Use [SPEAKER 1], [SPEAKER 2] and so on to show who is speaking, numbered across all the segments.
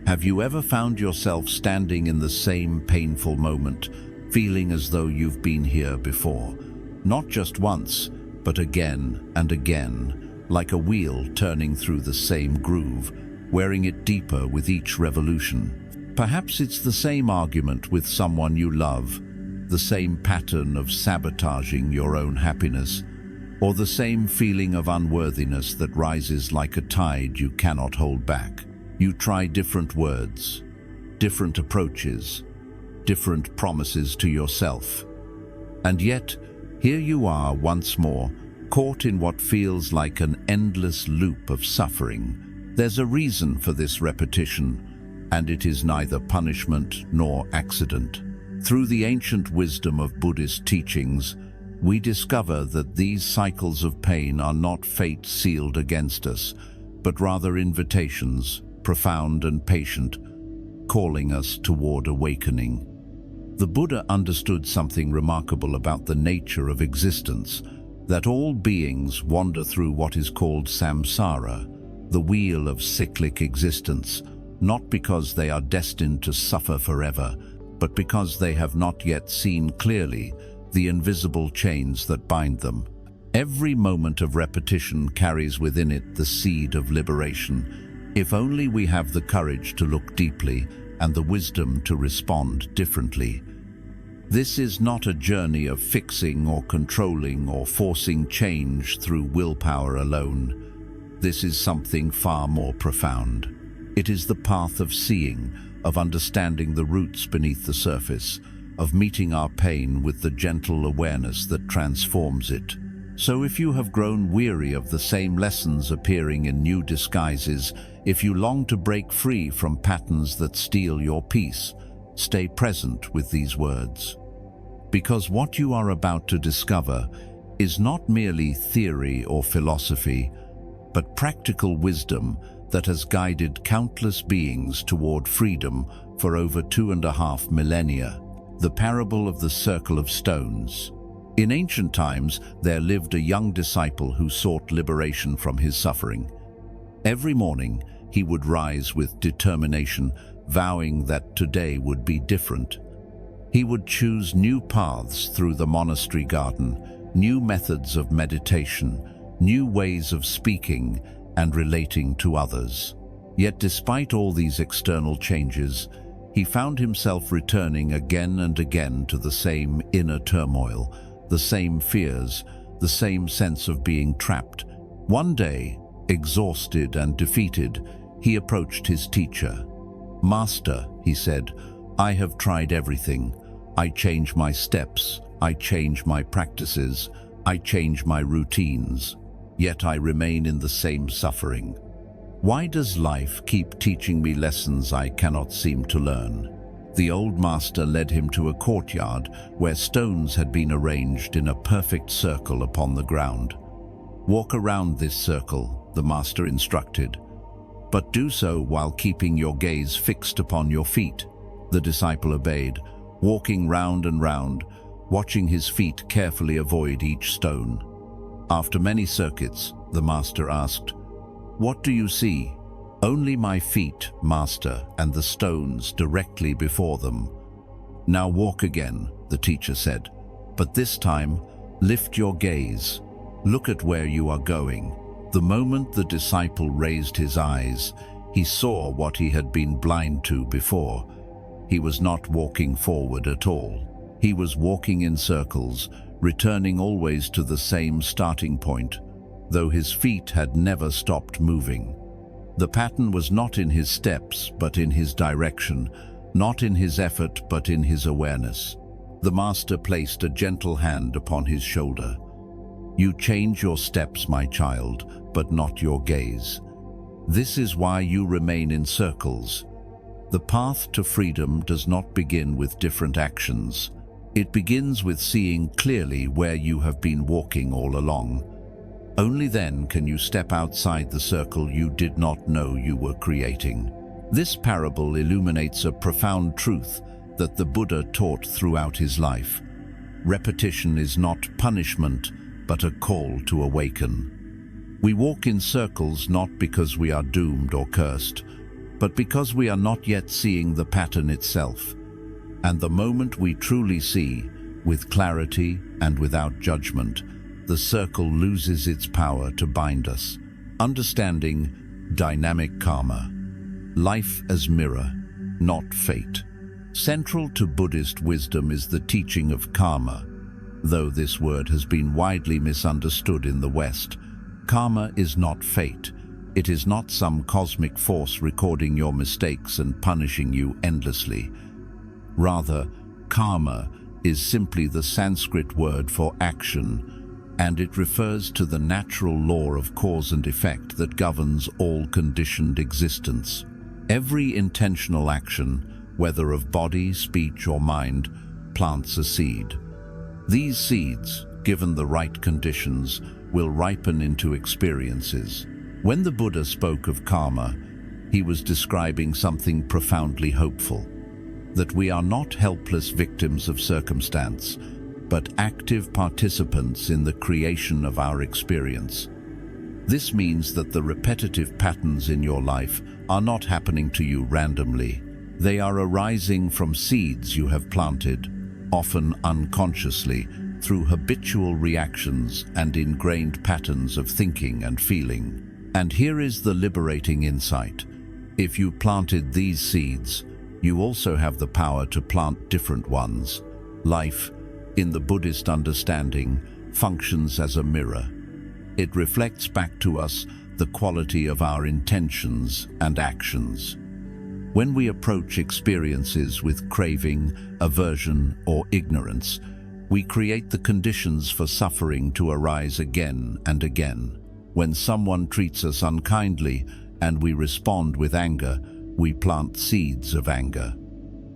[SPEAKER 1] Have you ever found yourself standing in the same painful moment, feeling as though you've been here before? Not just once, but again and again, like a wheel turning through the same groove, wearing it deeper with each revolution. Perhaps it's the same argument with someone you love, the same pattern of sabotaging your own happiness, or the same feeling of unworthiness that rises like a tide you cannot hold back. You try different words, different approaches, different promises to yourself. And yet, here you are once more, caught in what feels like an endless loop of suffering. There's a reason for this repetition, and it is neither punishment nor accident. Through the ancient wisdom of Buddhist teachings, we discover that these cycles of pain are not fate sealed against us, but rather invitations, profound and patient, calling us toward awakening. The Buddha understood something remarkable about the nature of existence, that all beings wander through what is called Samsara, the wheel of cyclic existence, not because they are destined to suffer forever, but because they have not yet seen clearly the invisible chains that bind them. Every moment of repetition carries within it the seed of liberation, if only we have the courage to look deeply and the wisdom to respond differently. This is not a journey of fixing or controlling or forcing change through willpower alone. This is something far more profound. It is the path of seeing, of understanding the roots beneath the surface, of meeting our pain with the gentle awareness that transforms it. So if you have grown weary of the same lessons appearing in new disguises, if you long to break free from patterns that steal your peace, stay present with these words. Because what you are about to discover is not merely theory or philosophy, but practical wisdom that has guided countless beings toward freedom for over 2.5 millennia. The parable of the circle of stones. In ancient times, there lived a young disciple who sought liberation from his suffering. Every morning, he would rise with determination, vowing that today would be different. He would choose new paths through the monastery garden, new methods of meditation, new ways of speaking and relating to others. Yet despite all these external changes, he found himself returning again and again to the same inner turmoil, the same fears, the same sense of being trapped. One day, exhausted and defeated, he approached his teacher. "Master," he said, "I have tried everything. I change my steps, I change my practices, I change my routines, yet I remain in the same suffering. Why does life keep teaching me lessons I cannot seem to learn?" The old master led him to a courtyard where stones had been arranged in a perfect circle upon the ground. "Walk around this circle," the master instructed, "but do so while keeping your gaze fixed upon your feet." The disciple obeyed, walking round and round, watching his feet carefully avoid each stone. After many circuits, the master asked, "What do you see?" "Only my feet, master, and the stones directly before them." "Now walk again," the teacher said, "but this time, lift your gaze. Look at where you are going." The moment the disciple raised his eyes, he saw what he had been blind to before. He was not walking forward at all. He was walking in circles, returning always to the same starting point, though his feet had never stopped moving. The pattern was not in his steps, but in his direction, not in his effort, but in his awareness. The master placed a gentle hand upon his shoulder. "You change your steps, my child, but not your gaze. This is why you remain in circles. The path to freedom does not begin with different actions. It begins with seeing clearly where you have been walking all along. Only then can you step outside the circle you did not know you were creating." This parable illuminates a profound truth that the Buddha taught throughout his life. Repetition is not punishment, but a call to awaken. We walk in circles not because we are doomed or cursed, but because we are not yet seeing the pattern itself. And the moment we truly see, with clarity and without judgment, the circle loses its power to bind us. Understanding dynamic karma. Life as mirror, not fate. Central to Buddhist wisdom is the teaching of karma. Though this word has been widely misunderstood in the West, karma is not fate. It is not some cosmic force recording your mistakes and punishing you endlessly. Rather, karma is simply the Sanskrit word for action, and it refers to the natural law of cause and effect that governs all conditioned existence. Every intentional action, whether of body, speech, or mind, plants a seed. These seeds, given the right conditions, will ripen into experiences. When the Buddha spoke of karma, he was describing something profoundly hopeful, that we are not helpless victims of circumstance, but active participants in the creation of our experience. This means that the repetitive patterns in your life are not happening to you randomly. They are arising from seeds you have planted, often unconsciously, through habitual reactions and ingrained patterns of thinking and feeling. And here is the liberating insight. If you planted these seeds, you also have the power to plant different ones. Life, in the Buddhist understanding, functions as a mirror. It reflects back to us the quality of our intentions and actions. When we approach experiences with craving, aversion, or ignorance, we create the conditions for suffering to arise again and again. When someone treats us unkindly and we respond with anger, we plant seeds of anger.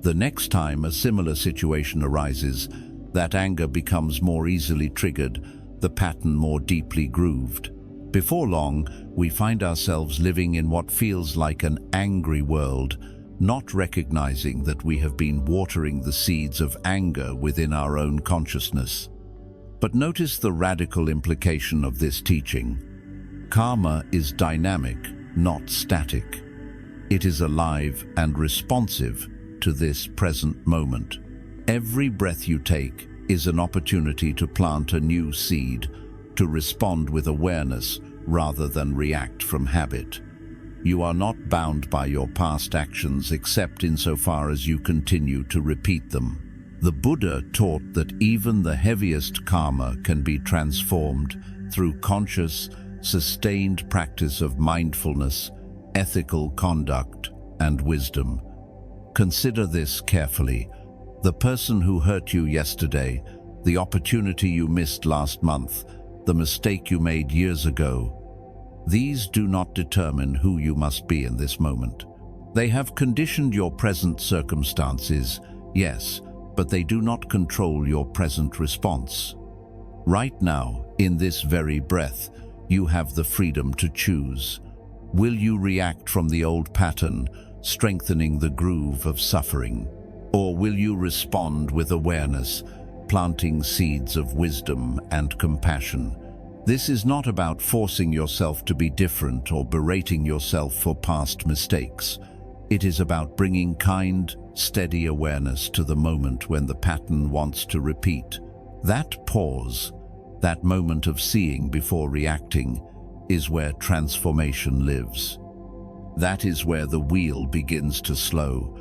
[SPEAKER 1] The next time a similar situation arises, that anger becomes more easily triggered, the pattern more deeply grooved. Before long, we find ourselves living in what feels like an angry world, not recognizing that we have been watering the seeds of anger within our own consciousness. But notice the radical implication of this teaching. Karma is dynamic, not static. It is alive and responsive to this present moment. Every breath you take is an opportunity to plant a new seed, to respond with awareness rather than react from habit. You are not bound by your past actions except insofar as you continue to repeat them. The Buddha taught that even the heaviest karma can be transformed through conscious, sustained practice of mindfulness, ethical conduct, and wisdom. Consider this carefully. The person who hurt you yesterday, the opportunity you missed last month, the mistake you made years ago, these do not determine who you must be in this moment. They have conditioned your present circumstances, yes, but they do not control your present response. Right now, in this very breath, you have the freedom to choose. Will you react from the old pattern, strengthening the groove of suffering? Or will you respond with awareness, planting seeds of wisdom and compassion? This is not about forcing yourself to be different or berating yourself for past mistakes. It is about bringing kind, steady awareness to the moment when the pattern wants to repeat. That pause, that moment of seeing before reacting, is where transformation lives. That is where the wheel begins to slow,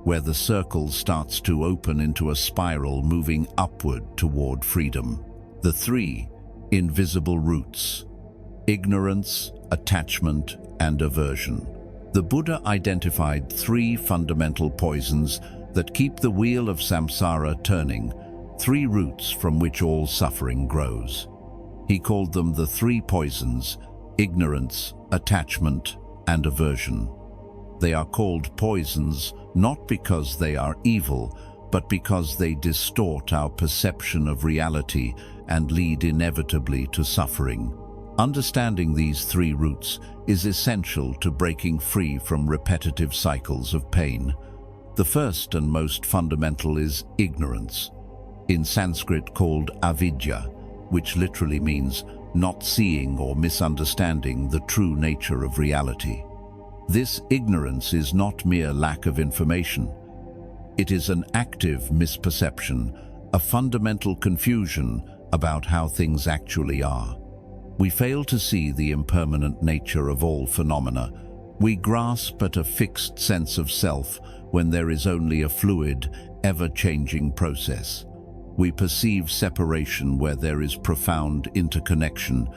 [SPEAKER 1] where the circle starts to open into a spiral moving upward toward freedom. The three invisible roots: ignorance, attachment, and aversion. The Buddha identified three fundamental poisons that keep the wheel of samsara turning, three roots from which all suffering grows. He called them the three poisons: ignorance, attachment, and aversion. They are called poisons not because they are evil, but because they distort our perception of reality and lead inevitably to suffering. Understanding these three roots is essential to breaking free from repetitive cycles of pain. The first and most fundamental is ignorance, in Sanskrit called avidya, which literally means not seeing or misunderstanding the true nature of reality. This ignorance is not mere lack of information. It is an active misperception, a fundamental confusion about how things actually are. We fail to see the impermanent nature of all phenomena. We grasp at a fixed sense of self when there is only a fluid, ever-changing process. We perceive separation where there is profound interconnection.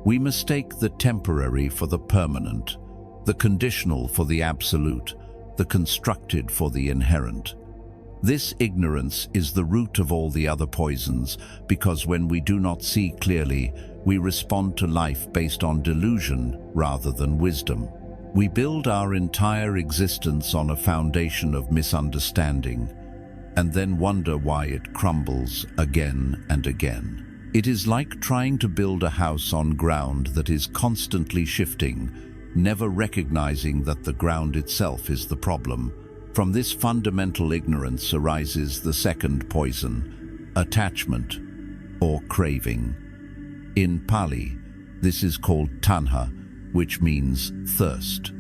[SPEAKER 1] We mistake the temporary for the permanent, the conditional for the absolute, the constructed for the inherent. This ignorance is the root of all the other poisons, because when we do not see clearly, we respond to life based on delusion rather than wisdom. We build our entire existence on a foundation of misunderstanding, and then wonder why it crumbles again and again. It is like trying to build a house on ground that is constantly shifting, never recognizing that the ground itself is the problem. From this fundamental ignorance arises the second poison, attachment or craving. In Pali, this is called tanha, which means thirst.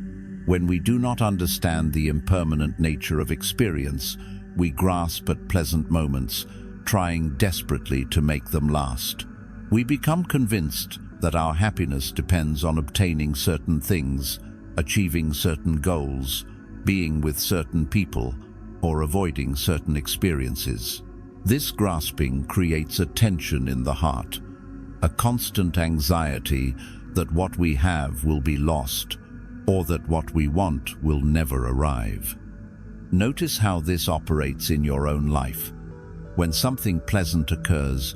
[SPEAKER 1] When we do not understand the impermanent nature of experience, we grasp at pleasant moments, trying desperately to make them last. We become convinced that our happiness depends on obtaining certain things, achieving certain goals, being with certain people, or avoiding certain experiences. This grasping creates a tension in the heart, a constant anxiety that what we have will be lost, or that what we want will never arrive. Notice how this operates in your own life. When something pleasant occurs,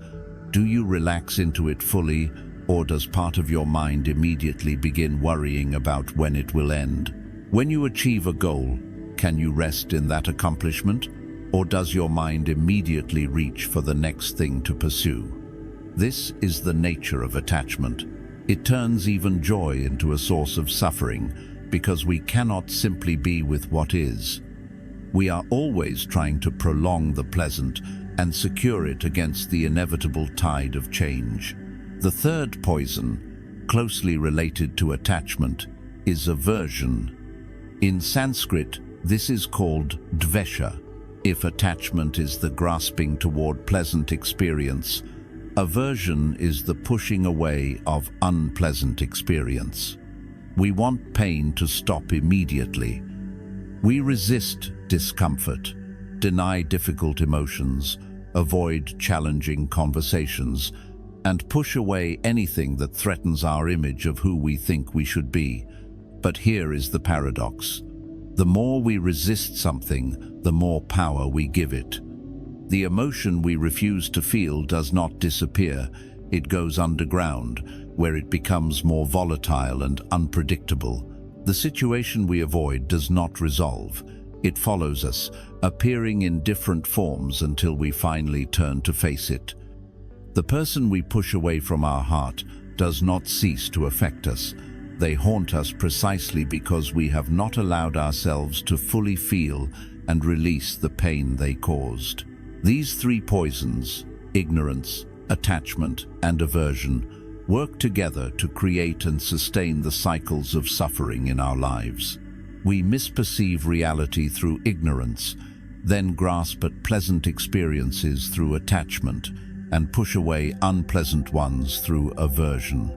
[SPEAKER 1] do you relax into it fully, or does part of your mind immediately begin worrying about when it will end? When you achieve a goal, can you rest in that accomplishment, or does your mind immediately reach for the next thing to pursue? This is the nature of attachment. It turns even joy into a source of suffering, because we cannot simply be with what is. We are always trying to prolong the pleasant and secure it against the inevitable tide of change. The third poison, closely related to attachment, is aversion. In Sanskrit, this is called dvesha. If attachment is the grasping toward pleasant experience, aversion is the pushing away of unpleasant experience. We want pain to stop immediately. We resist discomfort, deny difficult emotions, avoid challenging conversations, and push away anything that threatens our image of who we think we should be. But here is the paradox. The more we resist something, the more power we give it. The emotion we refuse to feel does not disappear. It goes underground, where it becomes more volatile and unpredictable. The situation we avoid does not resolve. It follows us, appearing in different forms until we finally turn to face it. The person we push away from our heart does not cease to affect us. They haunt us precisely because we have not allowed ourselves to fully feel and release the pain they caused. These three poisons, ignorance, attachment, and aversion, work together to create and sustain the cycles of suffering in our lives. We misperceive reality through ignorance, then grasp at pleasant experiences through attachment, and push away unpleasant ones through aversion.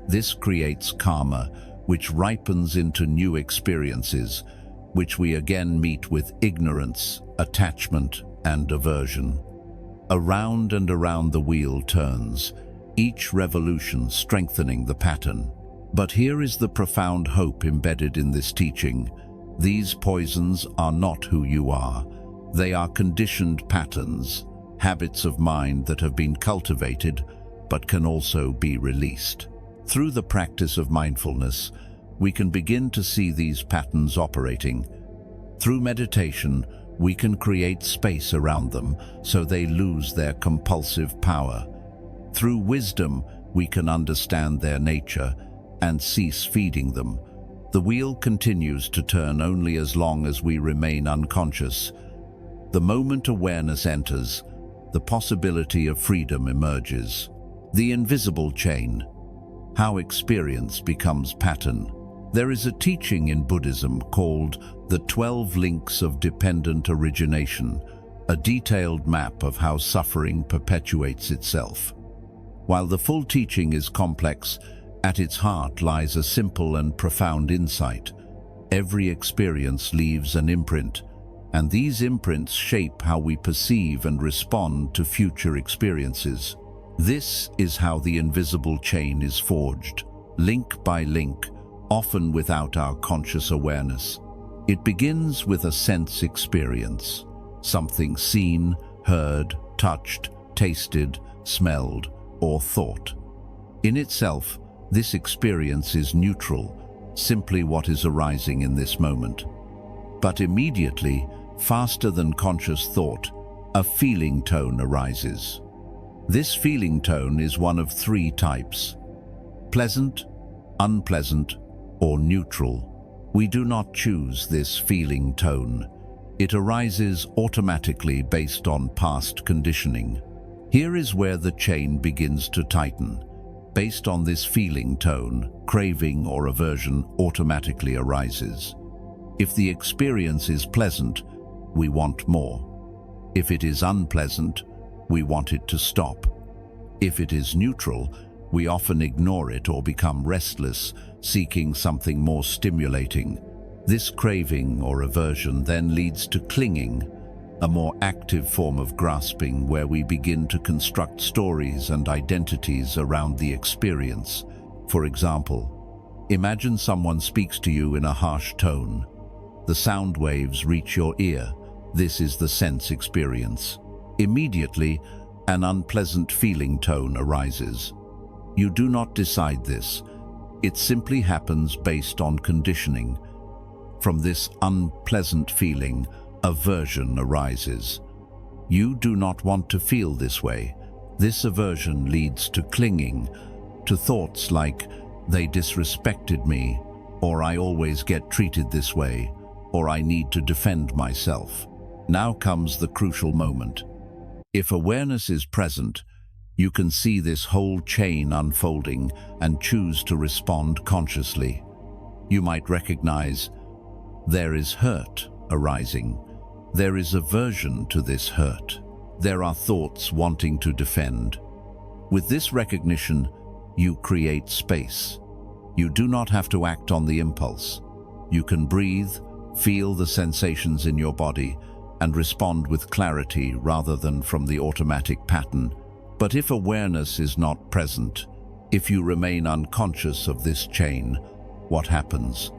[SPEAKER 1] This creates karma, which ripens into new experiences, which we again meet with ignorance, attachment, and aversion. Around and around the wheel turns, each revolution strengthening the pattern. But here is the profound hope embedded in this teaching. These poisons are not who you are. They are conditioned patterns, habits of mind that have been cultivated but can also be released. Through the practice of mindfulness, we can begin to see these patterns operating. Through meditation, we can create space around them so they lose their compulsive power. Through wisdom, we can understand their nature and cease feeding them. The wheel continues to turn only as long as we remain unconscious. The moment awareness enters, the possibility of freedom emerges. The invisible chain, how experience becomes pattern. There is a teaching in Buddhism called the 12 Links of Dependent Origination, a detailed map of how suffering perpetuates itself. While the full teaching is complex, at its heart lies a simple and profound insight. Every experience leaves an imprint, and these imprints shape how we perceive and respond to future experiences. This is how the invisible chain is forged, link by link, often without our conscious awareness. It begins with a sense experience, something seen, heard, touched, tasted, smelled, or thought. In itself, this experience is neutral, simply what is arising in this moment. But immediately, faster than conscious thought, a feeling tone arises. This feeling tone is one of three types: pleasant, unpleasant, or neutral. We do not choose this feeling tone. It arises automatically based on past conditioning. Here is where the chain begins to tighten. Based on this feeling tone, craving or aversion automatically arises. If the experience is pleasant, we want more. If it is unpleasant, we want it to stop. If it is neutral, we often ignore it or become restless, seeking something more stimulating. This craving or aversion then leads to clinging, a more active form of grasping where we begin to construct stories and identities around the experience. For example, imagine someone speaks to you in a harsh tone. The sound waves reach your ear. This is the sense experience. Immediately, an unpleasant feeling tone arises. You do not decide this. It simply happens based on conditioning. From this unpleasant feeling, aversion arises. You do not want to feel this way. This aversion leads to clinging, to thoughts like, they disrespected me, or I always get treated this way, or I need to defend myself. Now comes the crucial moment. If awareness is present, you can see this whole chain unfolding and choose to respond consciously. You might recognize there is hurt arising. There is aversion to this hurt. There are thoughts wanting to defend. With this recognition, you create space. You do not have to act on the impulse. You can breathe, feel the sensations in your body, and respond with clarity rather than from the automatic pattern. But if awareness is not present, if you remain unconscious of this chain, what happens?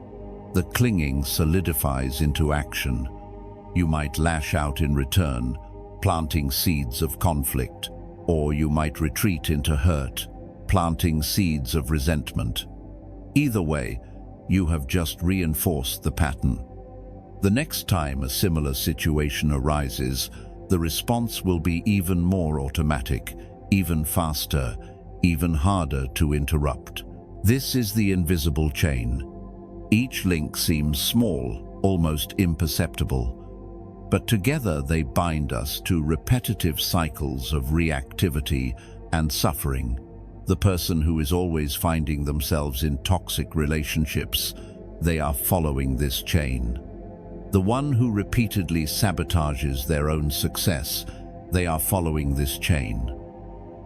[SPEAKER 1] The clinging solidifies into action. You might lash out in return, planting seeds of conflict, or you might retreat into hurt, planting seeds of resentment. Either way, you have just reinforced the pattern. The next time a similar situation arises, the response will be even more automatic, even faster, even harder to interrupt. This is the invisible chain. Each link seems small, almost imperceptible, but together they bind us to repetitive cycles of reactivity and suffering. The person who is always finding themselves in toxic relationships, they are following this chain. The one who repeatedly sabotages their own success, they are following this chain.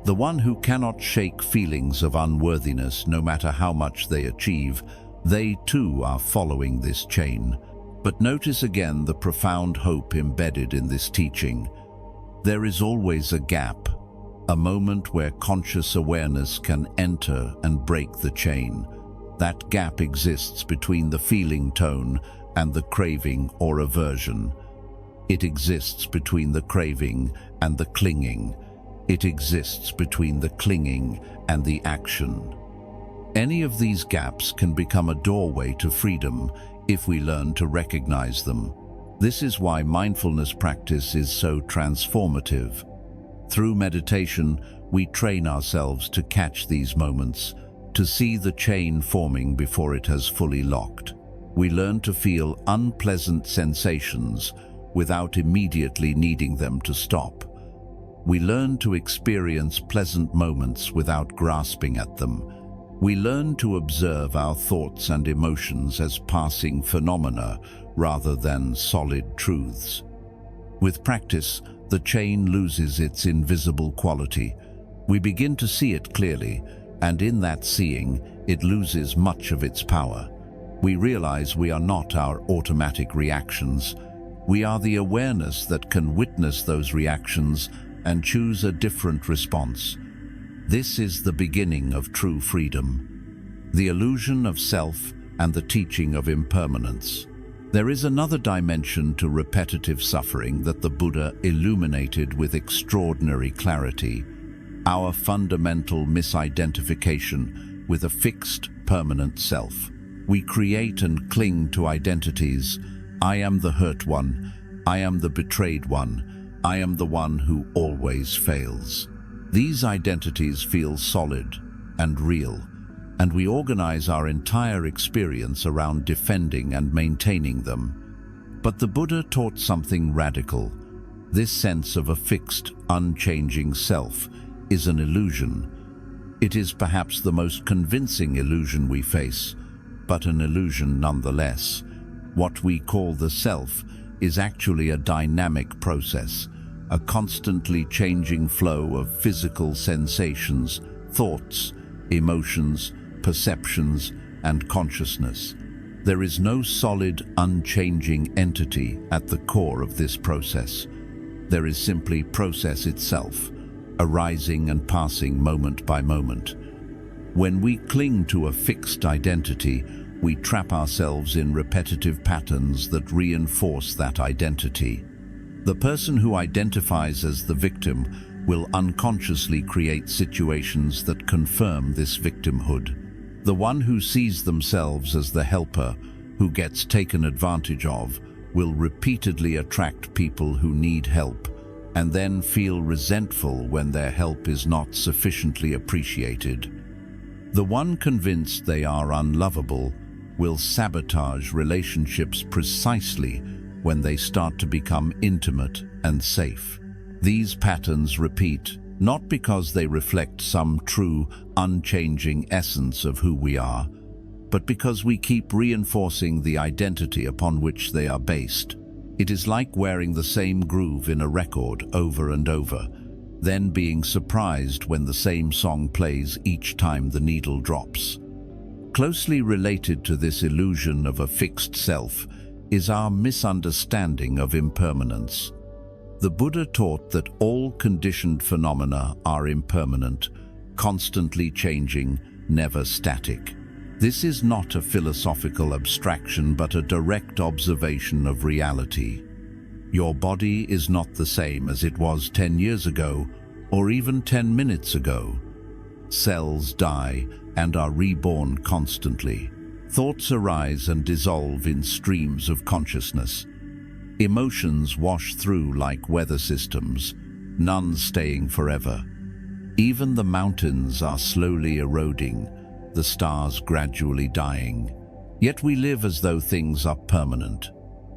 [SPEAKER 1] The one who cannot shake feelings of unworthiness no matter how much they achieve, they too are following this chain. But notice again the profound hope embedded in this teaching. There is always a gap, a moment where conscious awareness can enter and break the chain. That gap exists between the feeling tone and the craving or aversion. It exists between the craving and the clinging. It exists between the clinging and the action. Any of these gaps can become a doorway to freedom if we learn to recognize them. This is why mindfulness practice is so transformative. Through meditation, we train ourselves to catch these moments, to see the chain forming before it has fully locked. We learn to feel unpleasant sensations without immediately needing them to stop. We learn to experience pleasant moments without grasping at them. We learn to observe our thoughts and emotions as passing phenomena rather than solid truths. With practice, the chain loses its invisible quality. We begin to see it clearly, and in that seeing, it loses much of its power. We realize we are not our automatic reactions. We are the awareness that can witness those reactions and choose a different response. This is the beginning of true freedom, the illusion of self and the teaching of impermanence. There is another dimension to repetitive suffering that the Buddha illuminated with extraordinary clarity: our fundamental misidentification with a fixed, permanent self. We create and cling to identities. I am the hurt one. I am the betrayed one. I am the one who always fails. These identities feel solid and real, and we organize our entire experience around defending and maintaining them. But the Buddha taught something radical. This sense of a fixed, unchanging self is an illusion. It is perhaps the most convincing illusion we face, but an illusion nonetheless. What we call the self is actually a dynamic process, a constantly changing flow of physical sensations, thoughts, emotions, perceptions, and consciousness. There is no solid, unchanging entity at the core of this process. There is simply process itself, arising and passing moment by moment. When we cling to a fixed identity, we trap ourselves in repetitive patterns that reinforce that identity. The person who identifies as the victim will unconsciously create situations that confirm this victimhood. The one who sees themselves as the helper, who gets taken advantage of, will repeatedly attract people who need help, and then feel resentful when their help is not sufficiently appreciated. The one convinced they are unlovable will sabotage relationships precisely when they start to become intimate and safe. These patterns repeat, not because they reflect some true, unchanging essence of who we are, but because we keep reinforcing the identity upon which they are based. It is like wearing the same groove in a record over and over, then being surprised when the same song plays each time the needle drops. Closely related to this illusion of a fixed self is our misunderstanding of impermanence. The Buddha taught that all conditioned phenomena are impermanent, constantly changing, never static. This is not a philosophical abstraction, but a direct observation of reality. Your body is not the same as it was 10 years ago, or even 10 minutes ago. Cells die and are reborn constantly. Thoughts arise and dissolve in streams of consciousness. Emotions wash through like weather systems, none staying forever. Even the mountains are slowly eroding, the stars gradually dying. Yet we live as though things are permanent.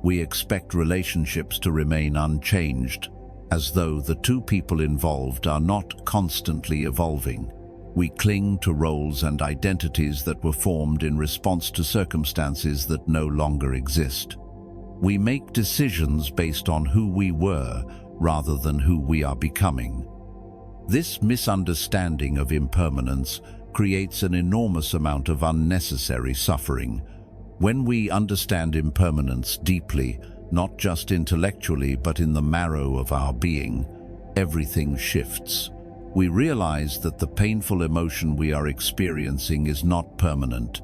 [SPEAKER 1] We expect relationships to remain unchanged, as though the two people involved are not constantly evolving. We cling to roles and identities that were formed in response to circumstances that no longer exist. We make decisions based on who we were rather than who we are becoming. This misunderstanding of impermanence creates an enormous amount of unnecessary suffering. When we understand impermanence deeply, not just intellectually but in the marrow of our being, everything shifts. We realize that the painful emotion we are experiencing is not permanent.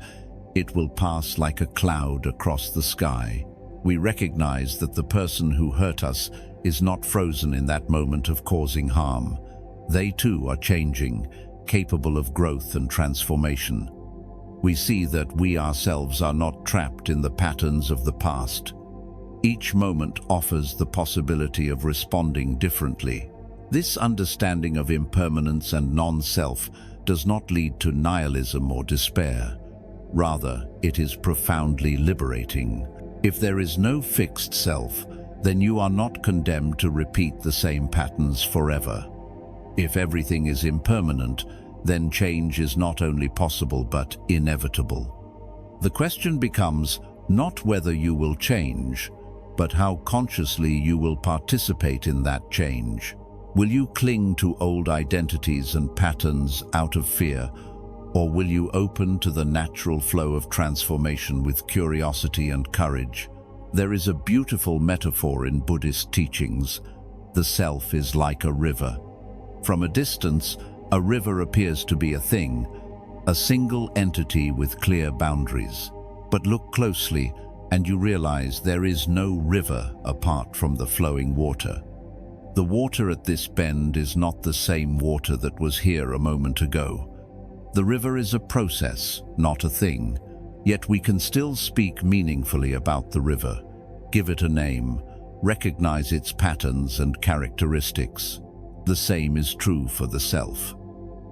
[SPEAKER 1] It will pass like a cloud across the sky. We recognize that the person who hurt us is not frozen in that moment of causing harm. They too are changing, capable of growth and transformation. We see that we ourselves are not trapped in the patterns of the past. Each moment offers the possibility of responding differently. This understanding of impermanence and non-self does not lead to nihilism or despair. Rather, it is profoundly liberating. If there is no fixed self, then you are not condemned to repeat the same patterns forever. If everything is impermanent, then change is not only possible but inevitable. The question becomes not whether you will change, but how consciously you will participate in that change. Will you cling to old identities and patterns out of fear, or will you open to the natural flow of transformation with curiosity and courage? There is a beautiful metaphor in Buddhist teachings. The self is like a river. From a distance, a river appears to be a thing, a single entity with clear boundaries. But look closely, and you realize there is no river apart from the flowing water. The water at this bend is not the same water that was here a moment ago. The river is a process, not a thing, yet we can still speak meaningfully about the river, give it a name, recognize its patterns and characteristics. The same is true for the self.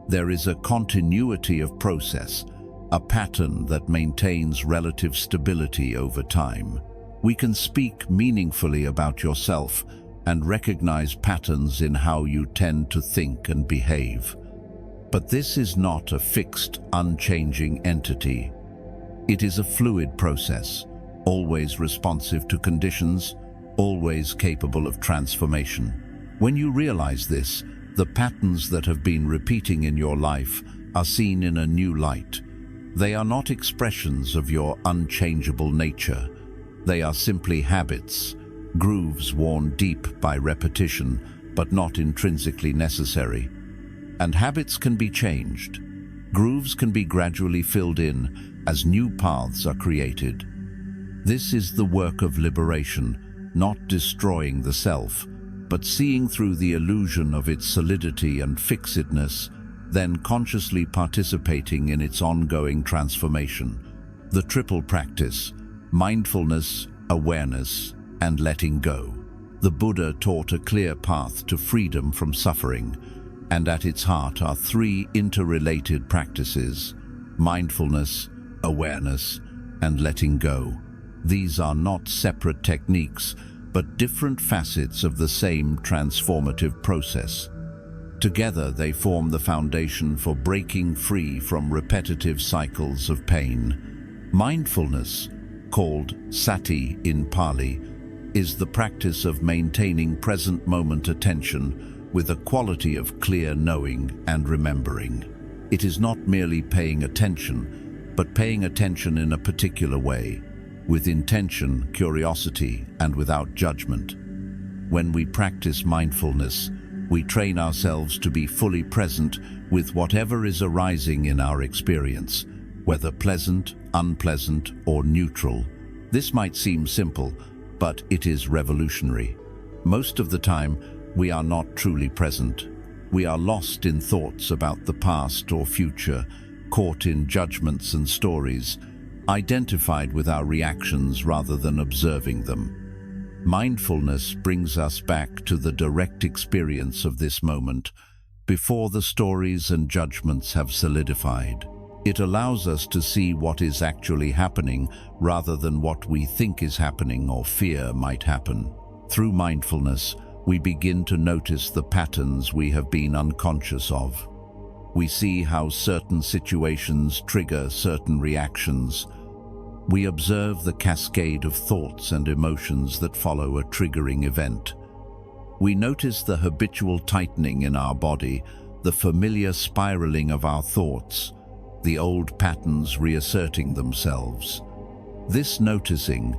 [SPEAKER 1] There is a continuity of process, a pattern that maintains relative stability over time. We can speak meaningfully about yourself and recognize patterns in how you tend to think and behave. But this is not a fixed, unchanging entity. It is a fluid process, always responsive to conditions, always capable of transformation. When you realize this, the patterns that have been repeating in your life are seen in a new light. They are not expressions of your unchangeable nature. They are simply habits, grooves worn deep by repetition, but not intrinsically necessary. And habits can be changed. Grooves can be gradually filled in as new paths are created. This is the work of liberation, not destroying the self, but seeing through the illusion of its solidity and fixedness, then consciously participating in its ongoing transformation. The triple practice: mindfulness, awareness, and letting go. The Buddha taught a clear path to freedom from suffering, and at its heart are three interrelated practices: mindfulness, awareness, and letting go. These are not separate techniques, but different facets of the same transformative process. Together, they form the foundation for breaking free from repetitive cycles of pain. Mindfulness, called sati in Pali, is the practice of maintaining present moment attention with a quality of clear knowing and remembering. It is not merely paying attention, but paying attention in a particular way, with intention, curiosity, and without judgment. When we practice mindfulness, we train ourselves to be fully present with whatever is arising in our experience, whether pleasant, unpleasant, or neutral. This might seem simple, but it is revolutionary. Most of the time, we are not truly present. We are lost in thoughts about the past or future, caught in judgments and stories, identified with our reactions rather than observing them. Mindfulness brings us back to the direct experience of this moment, before the stories and judgments have solidified. It allows us to see what is actually happening rather than what we think is happening or fear might happen. Through mindfulness, we begin to notice the patterns we have been unconscious of. We see how certain situations trigger certain reactions. We observe the cascade of thoughts and emotions that follow a triggering event. We notice the habitual tightening in our body, the familiar spiraling of our thoughts, the old patterns reasserting themselves. This noticing,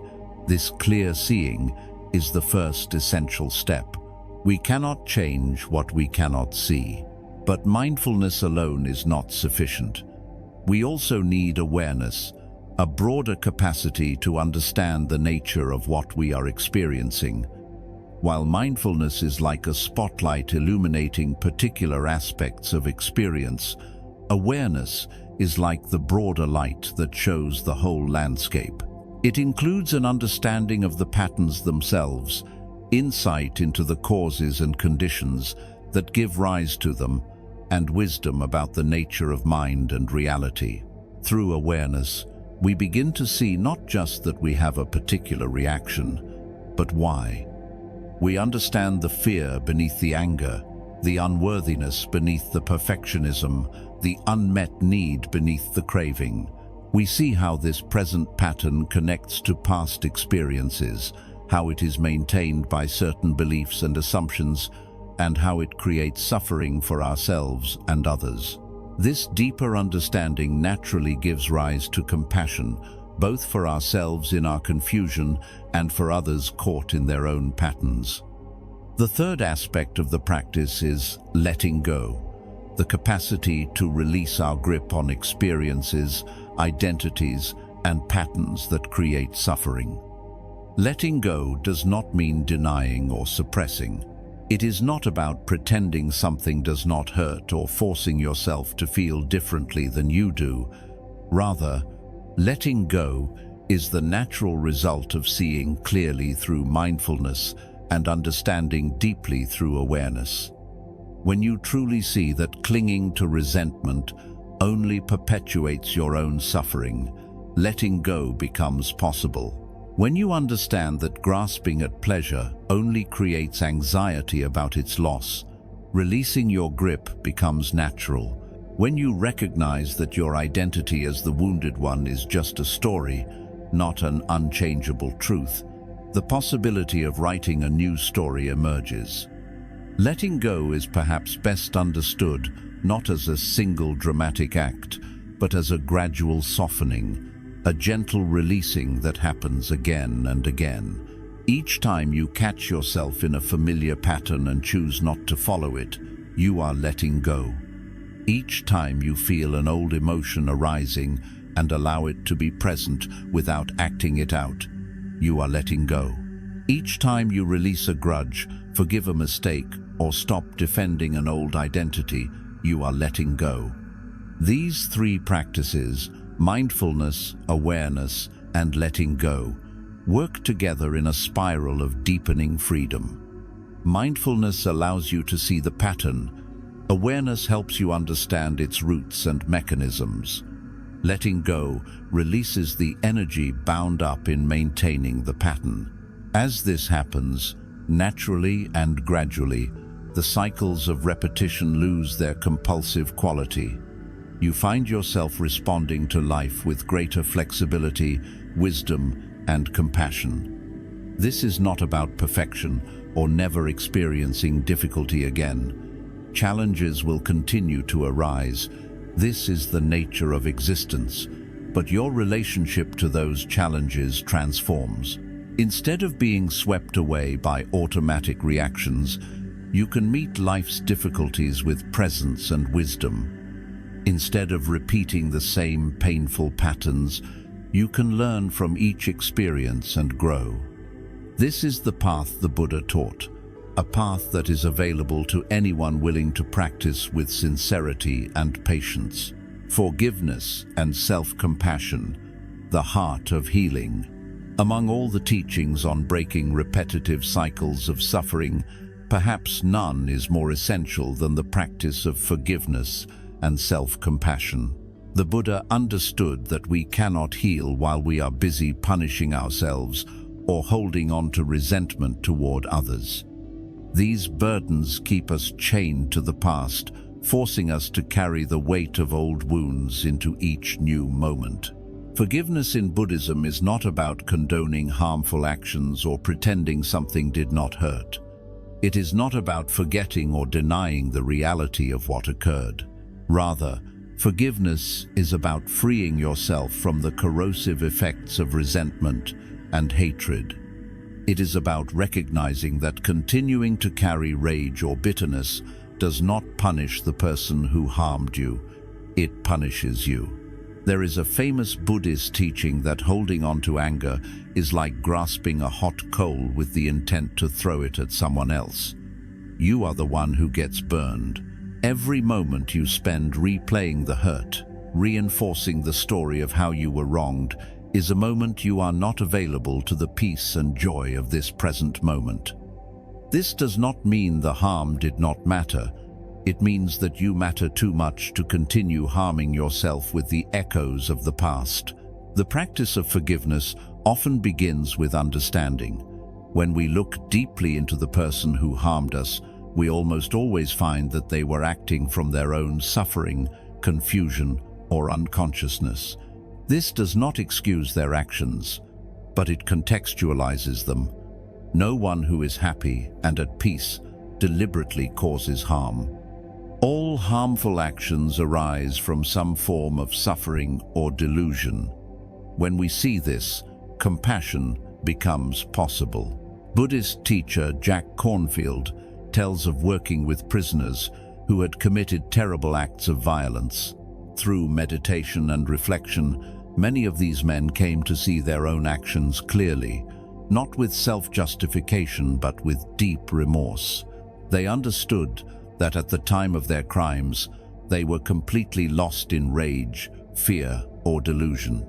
[SPEAKER 1] this clear seeing, is the first essential step. We cannot change what we cannot see, but mindfulness alone is not sufficient. We also need awareness, a broader capacity to understand the nature of what we are experiencing. While mindfulness is like a spotlight illuminating particular aspects of experience, awareness is like the broader light that shows the whole landscape. It includes an understanding of the patterns themselves, insight into the causes and conditions that give rise to them, and wisdom about the nature of mind and reality. Through awareness, we begin to see not just that we have a particular reaction, but why. We understand the fear beneath the anger, the unworthiness beneath the perfectionism, the unmet need beneath the craving. We see how this present pattern connects to past experiences, how it is maintained by certain beliefs and assumptions, and how it creates suffering for ourselves and others. This deeper understanding naturally gives rise to compassion, both for ourselves in our confusion and for others caught in their own patterns. The third aspect of the practice is letting go, the capacity to release our grip on experiences, identities, and patterns that create suffering. Letting go does not mean denying or suppressing. It is not about pretending something does not hurt or forcing yourself to feel differently than you do. Rather, letting go is the natural result of seeing clearly through mindfulness and understanding deeply through awareness. When you truly see that clinging to resentment only perpetuates your own suffering, letting go becomes possible. When you understand that grasping at pleasure only creates anxiety about its loss, releasing your grip becomes natural. When you recognize that your identity as the wounded one is just a story, not an unchangeable truth, the possibility of writing a new story emerges. Letting go is perhaps best understood not as a single dramatic act, but as a gradual softening, a gentle releasing that happens again and again. Each time you catch yourself in a familiar pattern and choose not to follow it, you are letting go. Each time you feel an old emotion arising and allow it to be present without acting it out, you are letting go. Each time you release a grudge, forgive a mistake, or stop defending an old identity, you are letting go. These three practices, mindfulness, awareness, and letting go, work together in a spiral of deepening freedom. Mindfulness allows you to see the pattern. Awareness helps you understand its roots and mechanisms. Letting go releases the energy bound up in maintaining the pattern. As this happens, naturally and gradually, the cycles of repetition lose their compulsive quality. You find yourself responding to life with greater flexibility, wisdom, and compassion. This is not about perfection or never experiencing difficulty again. Challenges will continue to arise. This is the nature of existence, but your relationship to those challenges transforms. Instead of being swept away by automatic reactions, you can meet life's difficulties with presence and wisdom. Instead of repeating the same painful patterns, you can learn from each experience and grow. This is the path the Buddha taught, a path that is available to anyone willing to practice with sincerity and patience. Forgiveness and self-compassion, the heart of healing. Among all the teachings on breaking repetitive cycles of suffering, perhaps none is more essential than the practice of forgiveness and self-compassion. The Buddha understood that we cannot heal while we are busy punishing ourselves or holding on to resentment toward others. These burdens keep us chained to the past, forcing us to carry the weight of old wounds into each new moment. Forgiveness in Buddhism is not about condoning harmful actions or pretending something did not hurt. It is not about forgetting or denying the reality of what occurred. Rather, forgiveness is about freeing yourself from the corrosive effects of resentment and hatred. It is about recognizing that continuing to carry rage or bitterness does not punish the person who harmed you. It punishes you. There is a famous Buddhist teaching that holding on to anger is like grasping a hot coal with the intent to throw it at someone else. You are the one who gets burned. Every moment you spend replaying the hurt, reinforcing the story of how you were wronged, is a moment you are not available to the peace and joy of this present moment. This does not mean the harm did not matter. It means that you matter too much to continue harming yourself with the echoes of the past. The practice of forgiveness often begins with understanding. When we look deeply into the person who harmed us, we almost always find that they were acting from their own suffering, confusion, or unconsciousness. This does not excuse their actions, but it contextualizes them. No one who is happy and at peace deliberately causes harm. All harmful actions arise from some form of suffering or delusion. When we see this, compassion becomes possible. Buddhist teacher Jack Cornfield tells of working with prisoners who had committed terrible acts of violence. Through meditation and reflection, many of these men came to see their own actions clearly, not with self-justification but with deep remorse. They understood that at the time of their crimes, they were completely lost in rage, fear, or delusion.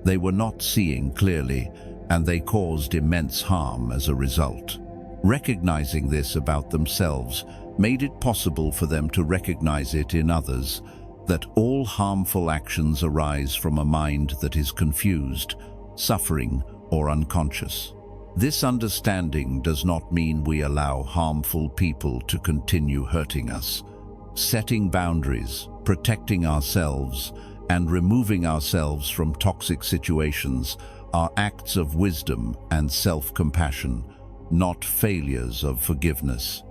[SPEAKER 1] They were not seeing clearly, and they caused immense harm as a result. Recognizing this about themselves made it possible for them to recognize it in others, that all harmful actions arise from a mind that is confused, suffering, or unconscious. This understanding does not mean we allow harmful people to continue hurting us. Setting boundaries, protecting ourselves, and removing ourselves from toxic situations are acts of wisdom and self-compassion, not failures of forgiveness.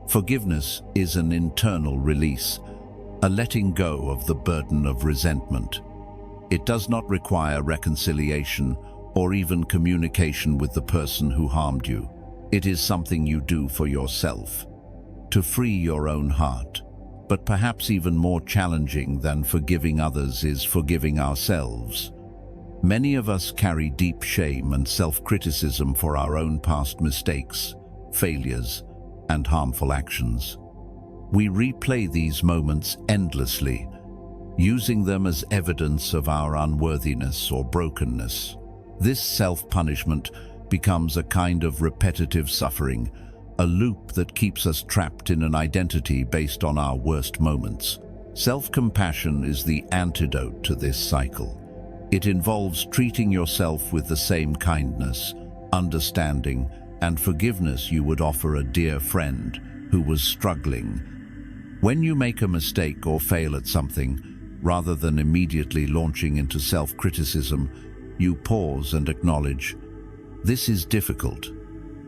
[SPEAKER 1] Forgiveness is an internal release, a letting go of the burden of resentment. It does not require reconciliation or even communication with the person who harmed you. It is something you do for yourself, to free your own heart. But perhaps even more challenging than forgiving others is forgiving ourselves. Many of us carry deep shame and self-criticism for our own past mistakes, failures, and harmful actions. We replay these moments endlessly, using them as evidence of our unworthiness or brokenness. This self-punishment becomes a kind of repetitive suffering, a loop that keeps us trapped in an identity based on our worst moments. Self-compassion is the antidote to this cycle. It involves treating yourself with the same kindness, understanding, and forgiveness you would offer a dear friend who was struggling. When you make a mistake or fail at something, rather than immediately launching into self-criticism, you pause and acknowledge, "This is difficult.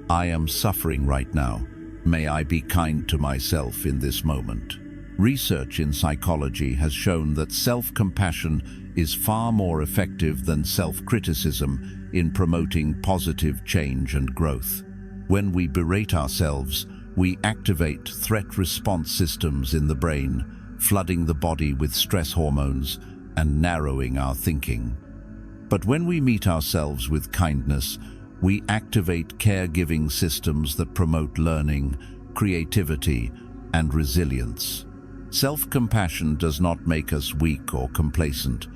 [SPEAKER 1] I am suffering right now. May I be kind to myself in this moment." Research in psychology has shown that self-compassion is far more effective than self-criticism in promoting positive change and growth. When we berate ourselves, we activate threat response systems in the brain, flooding the body with stress hormones and narrowing our thinking. But when we meet ourselves with kindness, we activate caregiving systems that promote learning, creativity, and resilience. Self-compassion does not make us weak or complacent.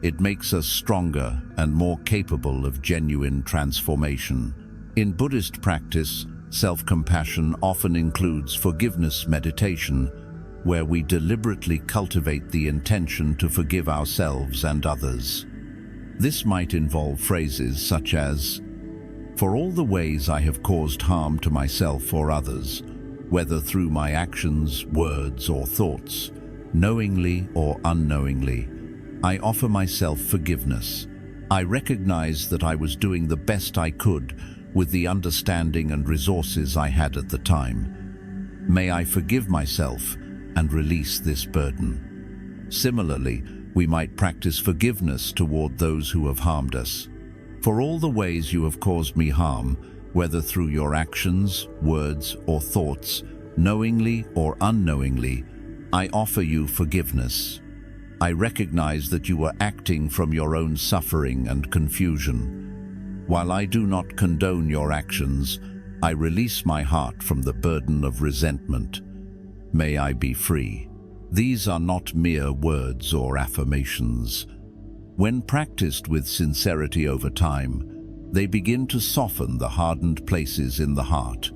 [SPEAKER 1] It makes us stronger and more capable of genuine transformation. In Buddhist practice, self-compassion often includes forgiveness meditation, where we deliberately cultivate the intention to forgive ourselves and others. This might involve phrases such as, "For all the ways I have caused harm to myself or others, whether through my actions, words, or thoughts, knowingly or unknowingly, I offer myself forgiveness. I recognize that I was doing the best I could with the understanding and resources I had at the time. May I forgive myself and release this burden." Similarly, we might practice forgiveness toward those who have harmed us. "For all the ways you have caused me harm, whether through your actions, words, or thoughts, knowingly or unknowingly, I offer you forgiveness. I recognize that you were acting from your own suffering and confusion. While I do not condone your actions, I release my heart from the burden of resentment. May I be free." These are not mere words or affirmations. When practiced with sincerity over time, they begin to soften the hardened places in the heart.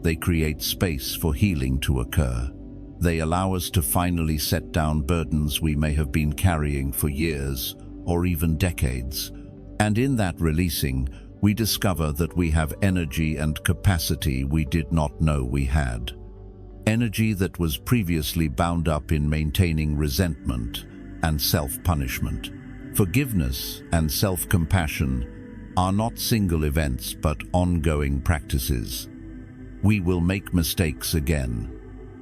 [SPEAKER 1] They create space for healing to occur. They allow us to finally set down burdens we may have been carrying for years or even decades. And in that releasing, we discover that we have energy and capacity we did not know we had. energy that was previously bound up in maintaining resentment and self-punishment. Forgiveness and self-compassion are not single events but ongoing practices. We will make mistakes again.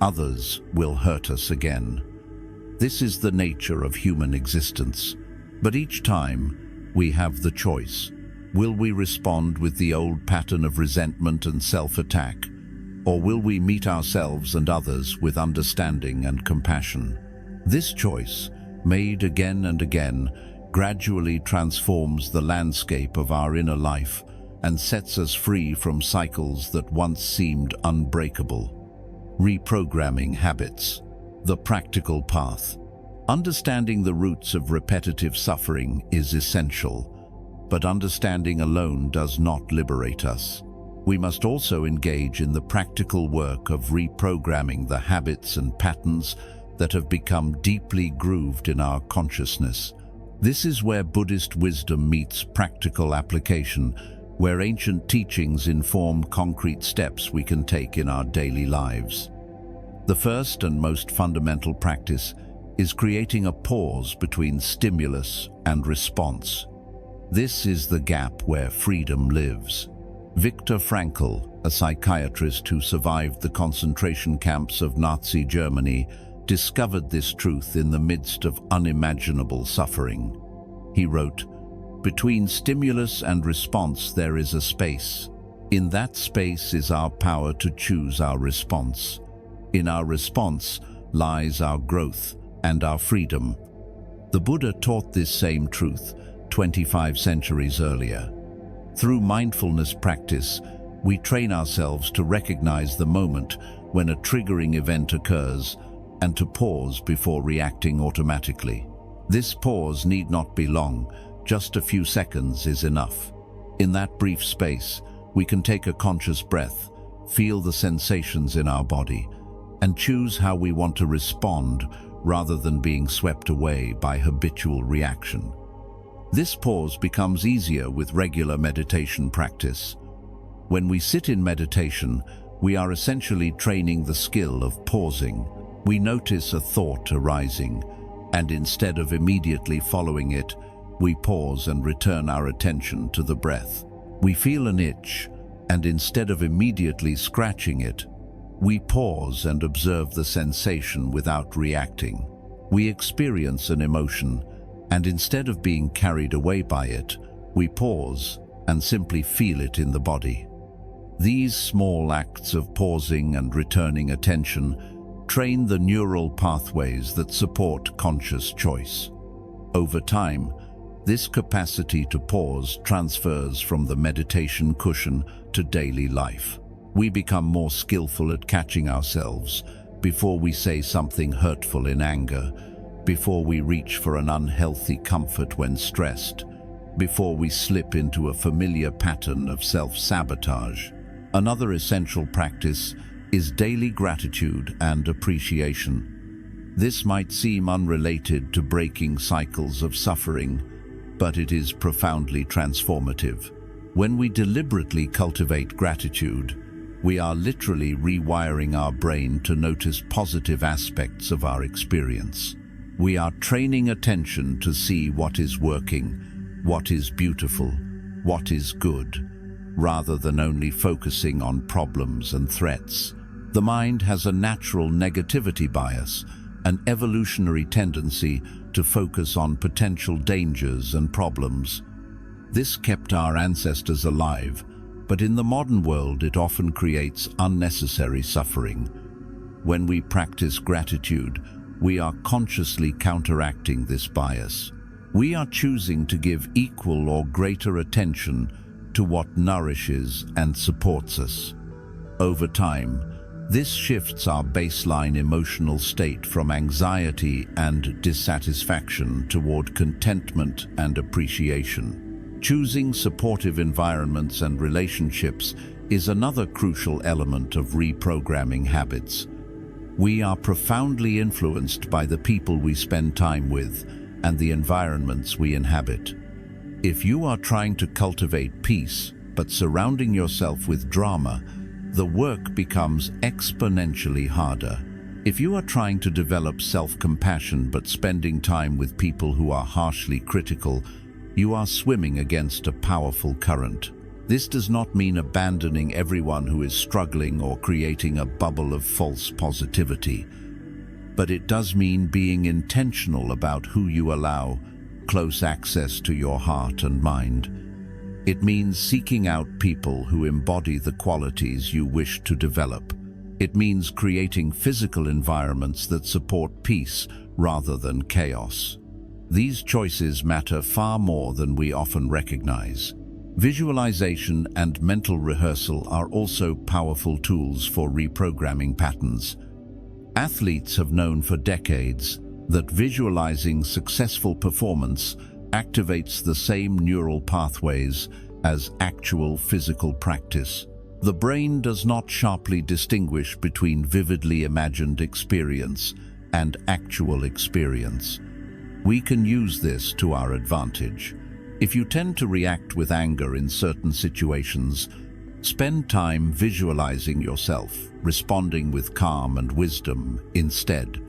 [SPEAKER 1] Others will hurt us again. This is the nature of human existence. But each time, we have the choice. Will we respond with the old pattern of resentment and self-attack? Or will we meet ourselves and others with understanding and compassion? This choice, made again and again, gradually transforms the landscape of our inner life and sets us free from cycles that once seemed unbreakable. Reprogramming habits. The practical path. Understanding the roots of repetitive suffering is essential, but understanding alone does not liberate us. We must also engage in the practical work of reprogramming the habits and patterns that have become deeply grooved in our consciousness. This is where Buddhist wisdom meets practical application, where ancient teachings inform concrete steps we can take in our daily lives. The first and most fundamental practice is creating a pause between stimulus and response. This is the gap where freedom lives. Viktor Frankl, a psychiatrist who survived the concentration camps of Nazi Germany, discovered this truth in the midst of unimaginable suffering. He wrote, "Between stimulus and response there is a space. In that space is our power to choose our response. In our response lies our growth and our freedom." The Buddha taught this same truth 25 centuries earlier. Through mindfulness practice, we train ourselves to recognize the moment when a triggering event occurs and to pause before reacting automatically. This pause need not be long, just a few seconds is enough. In that brief space, we can take a conscious breath, feel the sensations in our body, and choose how we want to respond rather than being swept away by habitual reaction. This pause becomes easier with regular meditation practice. When we sit in meditation, we are essentially training the skill of pausing. We notice a thought arising, and instead of immediately following it, we pause and return our attention to the breath. We feel an itch, and instead of immediately scratching it, we pause and observe the sensation without reacting. We experience an emotion, and instead of being carried away by it, we pause and simply feel it in the body. These small acts of pausing and returning attention train the neural pathways that support conscious choice. Over time, this capacity to pause transfers from the meditation cushion to daily life. We become more skillful at catching ourselves before we say something hurtful in anger, before we reach for an unhealthy comfort when stressed, before we slip into a familiar pattern of self-sabotage. Another essential practice is daily gratitude and appreciation. This might seem unrelated to breaking cycles of suffering, but it is profoundly transformative. When we deliberately cultivate gratitude, we are literally rewiring our brain to notice positive aspects of our experience. We are training attention to see what is working, what is beautiful, what is good, rather than only focusing on problems and threats. The mind has a natural negativity bias, an evolutionary tendency to focus on potential dangers and problems. This kept our ancestors alive, but in the modern world it often creates unnecessary suffering. When we practice gratitude, we are consciously counteracting this bias. We are choosing to give equal or greater attention to what nourishes and supports us. Over time, this shifts our baseline emotional state from anxiety and dissatisfaction toward contentment and appreciation. Choosing supportive environments and relationships is another crucial element of reprogramming habits. We are profoundly influenced by the people we spend time with and the environments we inhabit. If you are trying to cultivate peace but surrounding yourself with drama, the work becomes exponentially harder. If you are trying to develop self-compassion but spending time with people who are harshly critical, you are swimming against a powerful current. This does not mean abandoning everyone who is struggling or creating a bubble of false positivity, but it does mean being intentional about who you allow close access to your heart and mind. It means seeking out people who embody the qualities you wish to develop. It means creating physical environments that support peace rather than chaos. These choices matter far more than we often recognize. Visualization and mental rehearsal are also powerful tools for reprogramming patterns. Athletes have known for decades that visualizing successful performance activates the same neural pathways as actual physical practice. The brain does not sharply distinguish between vividly imagined experience and actual experience. We can use this to our advantage. If you tend to react with anger in certain situations, spend time visualizing yourself, responding with calm and wisdom instead.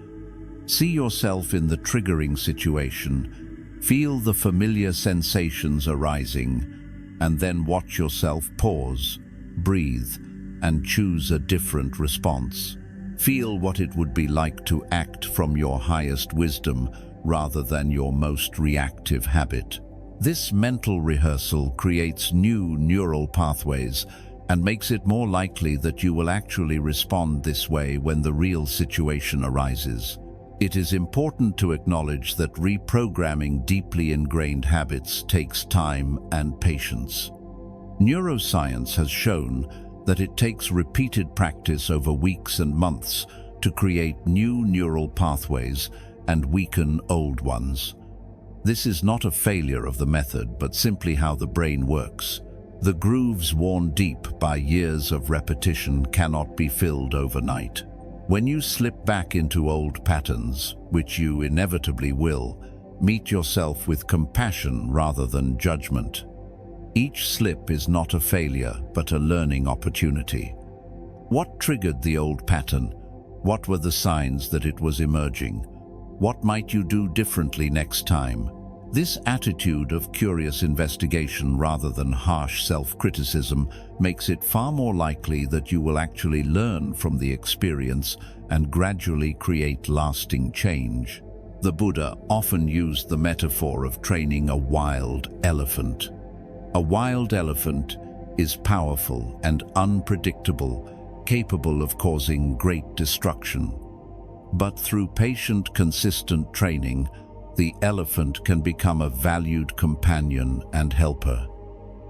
[SPEAKER 1] See yourself in the triggering situation, feel the familiar sensations arising, and then watch yourself pause, breathe, and choose a different response. Feel what it would be like to act from your highest wisdom rather than your most reactive habit. This mental rehearsal creates new neural pathways and makes it more likely that you will actually respond this way when the real situation arises. It is important to acknowledge that reprogramming deeply ingrained habits takes time and patience. Neuroscience has shown that it takes repeated practice over weeks and months to create new neural pathways and weaken old ones. This is not a failure of the method, but simply how the brain works. The grooves worn deep by years of repetition cannot be filled overnight. When you slip back into old patterns, which you inevitably will, meet yourself with compassion rather than judgment. Each slip is not a failure, but a learning opportunity. What triggered the old pattern? What were the signs that it was emerging? What might you do differently next time? This attitude of curious investigation rather than harsh self-criticism makes it far more likely that you will actually learn from the experience and gradually create lasting change. The Buddha often used the metaphor of training a wild elephant. A wild elephant is powerful and unpredictable, capable of causing great destruction. But through patient, consistent training, the elephant can become a valued companion and helper.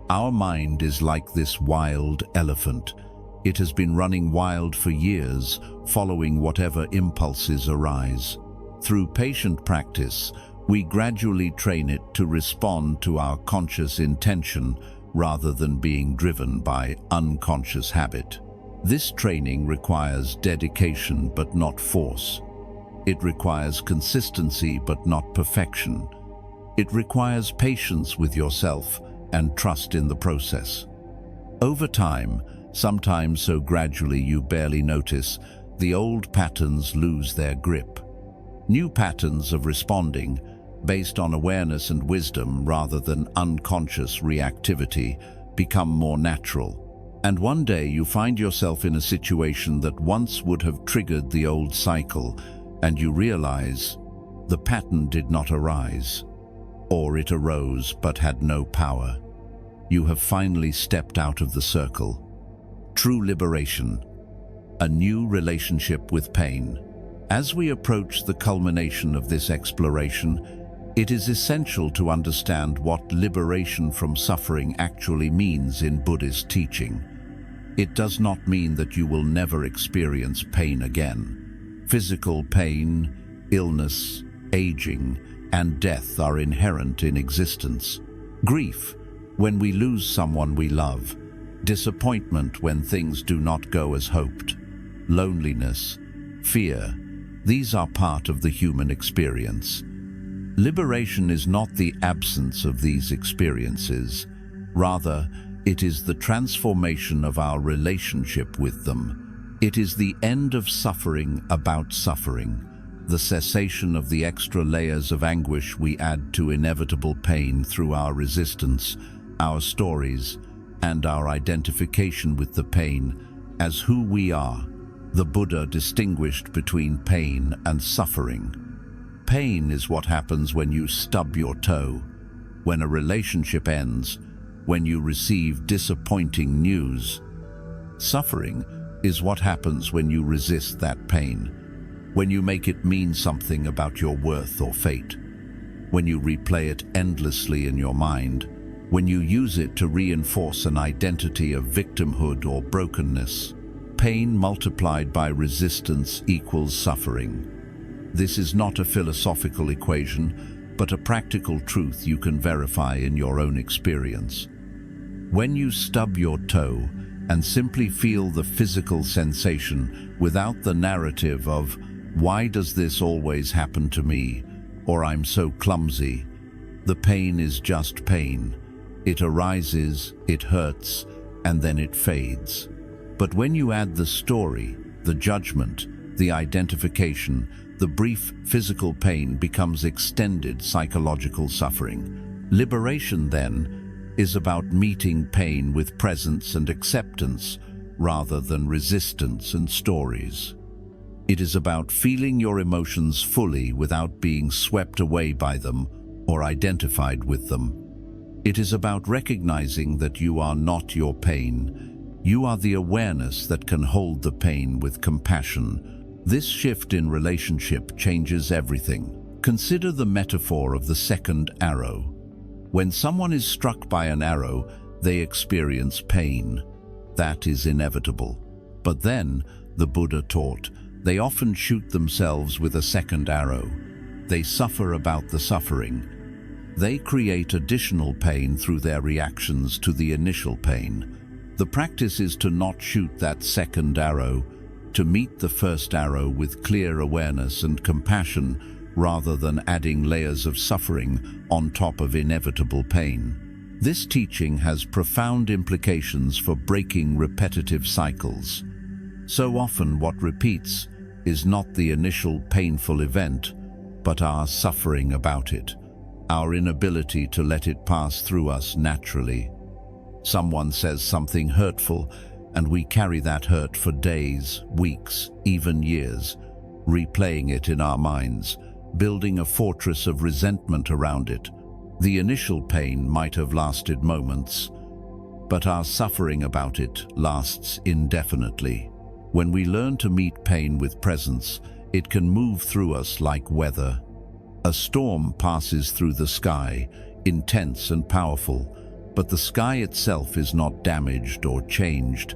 [SPEAKER 1] Our mind is like this wild elephant. It has been running wild for years, following whatever impulses arise. Through patient practice, we gradually train it to respond to our conscious intention rather than being driven by unconscious habit. This training requires dedication but not force. It requires consistency but not perfection. It requires patience with yourself and trust in the process. Over time, sometimes so gradually you barely notice, the old patterns lose their grip. New patterns of responding, based on awareness and wisdom rather than unconscious reactivity, become more natural. And one day you find yourself in a situation that once would have triggered the old cycle, and you realize the pattern did not arise, or it arose but had no power. You have finally stepped out of the circle. True liberation, a new relationship with pain. As we approach the culmination of this exploration, it is essential to understand what liberation from suffering actually means in Buddhist teaching. It does not mean that you will never experience pain again. Physical pain, illness, aging, and death are inherent in existence. Grief, when we lose someone we love. Disappointment when things do not go as hoped. Loneliness, fear, these are part of the human experience. Liberation is not the absence of these experiences. Rather, It is the transformation of our relationship with them. It is the end of suffering about suffering, the cessation of the extra layers of anguish we add to inevitable pain through our resistance, our stories, and our identification with the pain as who we are. The Buddha distinguished between pain and suffering. Pain is what happens when you stub your toe, when a relationship ends, when you receive disappointing news. Suffering is what happens when you resist that pain, when you make it mean something about your worth or fate, when you replay it endlessly in your mind, when you use it to reinforce an identity of victimhood or brokenness. Pain multiplied by resistance equals suffering. This is not a philosophical equation, but a practical truth you can verify in your own experience. When you stub your toe and simply feel the physical sensation without the narrative of, "Why does this always happen to me?" or "I'm so clumsy," the pain is just pain. It arises, it hurts, and then it fades. But when you add the story, the judgment, the identification, the brief physical pain becomes extended psychological suffering. Liberation, then, is about meeting pain with presence and acceptance rather than resistance and stories. It is about feeling your emotions fully without being swept away by them or identified with them. It is about recognizing that you are not your pain. You are the awareness that can hold the pain with compassion. This shift in relationship changes everything. Consider the metaphor of the second arrow. When someone is struck by an arrow, they experience pain. That is inevitable. But then, the Buddha taught, they often shoot themselves with a second arrow. They suffer about the suffering. They create additional pain through their reactions to the initial pain. The practice is to not shoot that second arrow, to meet the first arrow with clear awareness and compassion rather than adding layers of suffering on top of inevitable pain. This teaching has profound implications for breaking repetitive cycles. So often what repeats is not the initial painful event, but our suffering about it, our inability to let it pass through us naturally. Someone says something hurtful, and we carry that hurt for days, weeks, even years, replaying it in our minds, building a fortress of resentment around it. The initial pain might have lasted moments, but our suffering about it lasts indefinitely. When we learn to meet pain with presence, it can move through us like weather. A storm passes through the sky, intense and powerful, but the sky itself is not damaged or changed.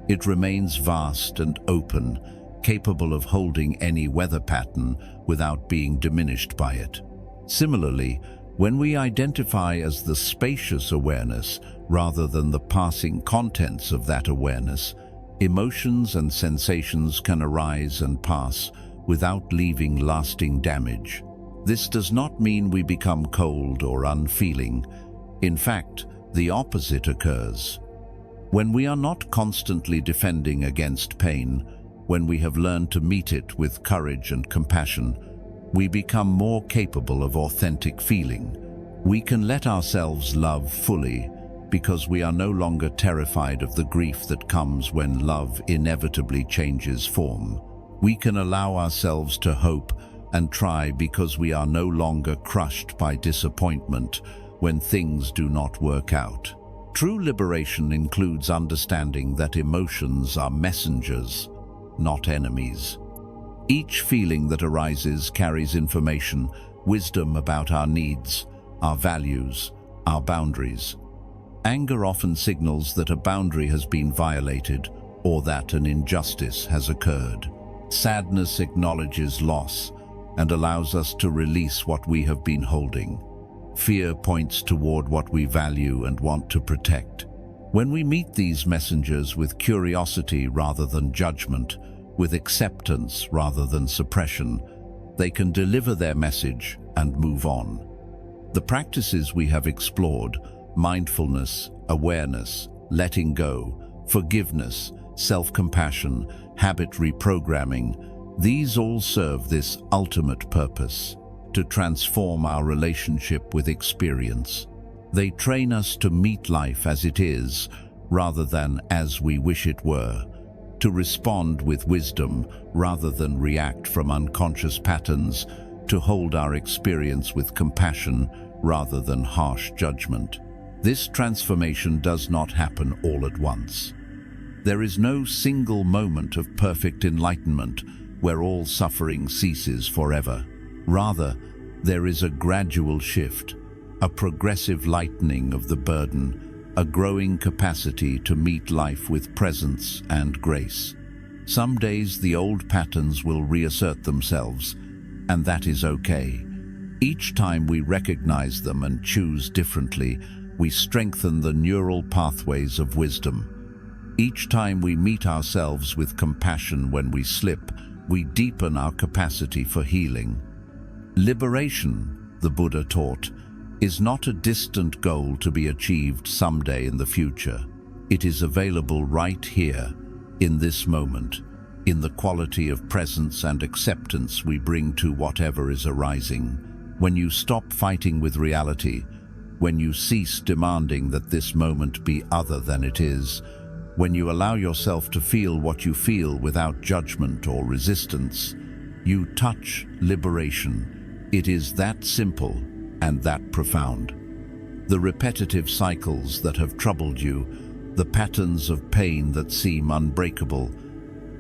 [SPEAKER 1] It remains vast and open, capable of holding any weather pattern without being diminished by it. Similarly, when we identify as the spacious awareness rather than the passing contents of that awareness, emotions and sensations can arise and pass without leaving lasting damage. This does not mean we become cold or unfeeling. In fact, the opposite occurs. When we are not constantly defending against pain, when we have learned to meet it with courage and compassion, we become more capable of authentic feeling. We can let ourselves love fully because we are no longer terrified of the grief that comes when love inevitably changes form. We can allow ourselves to hope and try because we are no longer crushed by disappointment when things do not work out. True liberation includes understanding that emotions are messengers, not enemies. Each feeling that arises carries information, wisdom about our needs, our values, our boundaries. Anger often signals that a boundary has been violated or that an injustice has occurred. Sadness acknowledges loss and allows us to release what we have been holding. Fear points toward what we value and want to protect. When we meet these messengers with curiosity rather than judgment, with acceptance rather than suppression, they can deliver their message and move on. The practices we have explored, mindfulness, awareness, letting go, forgiveness, self-compassion, habit reprogramming, these all serve this ultimate purpose, to transform our relationship with experience. They train us to meet life as it is, rather than as we wish it were, to respond with wisdom rather than react from unconscious patterns, to hold our experience with compassion rather than harsh judgment. This transformation does not happen all at once. There is no single moment of perfect enlightenment where all suffering ceases forever. Rather, there is a gradual shift, a progressive lightening of the burden, a growing capacity to meet life with presence and grace. Some days the old patterns will reassert themselves, and that is okay. Each time we recognize them and choose differently, we strengthen the neural pathways of wisdom. Each time we meet ourselves with compassion when we slip, we deepen our capacity for healing. Liberation, the Buddha taught, is not a distant goal to be achieved someday in the future. It is available right here, in this moment, in the quality of presence and acceptance we bring to whatever is arising. When you stop fighting with reality, when you cease demanding that this moment be other than it is, when you allow yourself to feel what you feel without judgment or resistance, you touch liberation. It is that simple and that profound. The repetitive cycles that have troubled you, the patterns of pain that seem unbreakable,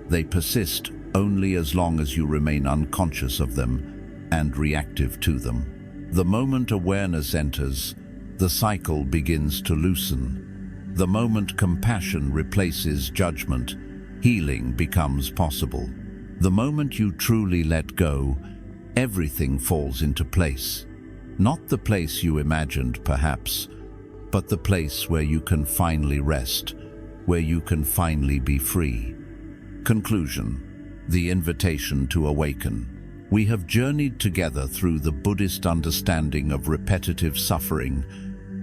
[SPEAKER 1] they persist only as long as you remain unconscious of them and reactive to them. The moment awareness enters, the cycle begins to loosen. The moment compassion replaces judgment, healing becomes possible. The moment you truly let go, everything falls into place. Not the place you imagined, perhaps, but the place where you can finally rest, where you can finally be free. Conclusion: the invitation to awaken. We have journeyed together through the Buddhist understanding of repetitive suffering